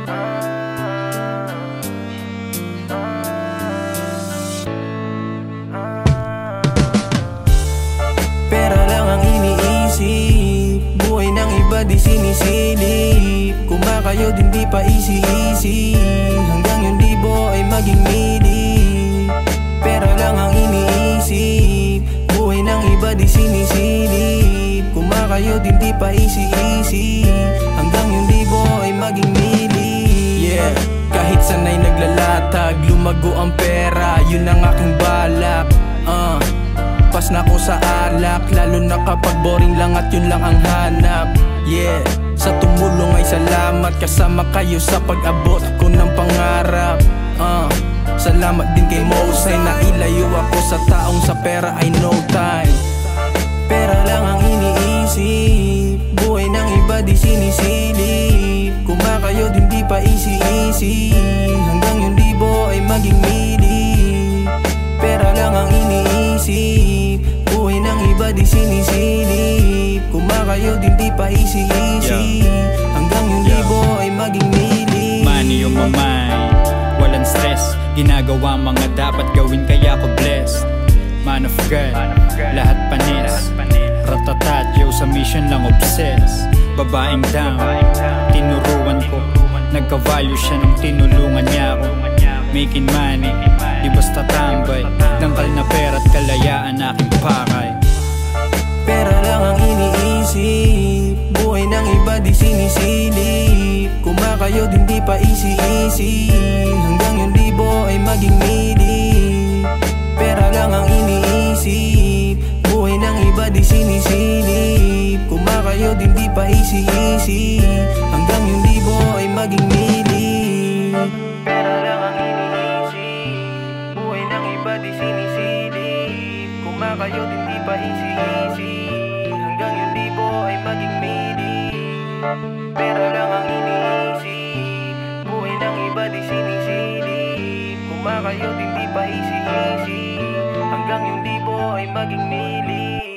Pera lang ang iniisip, buhay ng iba di sinisilip. Kumakayod hindi pa easy-easy, hanggang yung libo ay maging mili. Pera lang ang iniisip, buhay ng iba di sinisilip. Kumakayod hindi pa easy-easy, hanggang yung libo ay maging mili. Yeah, kahit sanay naglalatag, lumago ang pera, yun ang aking balak. Pas na ko sa alak, lalo na kapag boring lang at yun lang ang hanap. Yeah, sa tumulong ay salamat, kasama kayo sa pag-abot ko ng pangarap. Salamat din kay Mosay na ilayo ako sa taong sa pera ay no time. Pera lang ang iniisip, buhay ng iba di sinisilip. Kumakayod hindi pa easy-easy, hanggang yung libo ay maging mili. Pera lang ang iniisip, buhay ng iba di sinisilip. Kumakayod hindi pa easy-easy, hanggang yung libo ay maging mili. Money on my mind, walang stress, ginagawa mga dapat gawin kaya ko blessed. Man of God, lahat panis, ratatat, yo sa mission lang obsessed. Babaeng down, tinuruan ko, nagka-value siya nung tinulungan niya ako. Making money, di basta tambay, dangkal na pera at kalayaan aking pakay. Pera lang ang iniisip, buhay ng iba di sinisilip. Kumakayod hindi pa easy-easy, hanggang yung libo ay maging mili. Pera lang ang iniisip, buhay ng iba di sinisilip. Kumakayod hindi pa easy-easy, hanggang yung libo ay maging mili. Pera lang ang iniisip, buhay ng iba di sinisilip. Kumakayod hindi pa easy-easy, hanggang yung libo ay maging mili. Pera lang ang iniisip, buhay ng iba di sinisilip. Kumakayod hindi pa easy-easy, hanggang yung libo ay maging mili.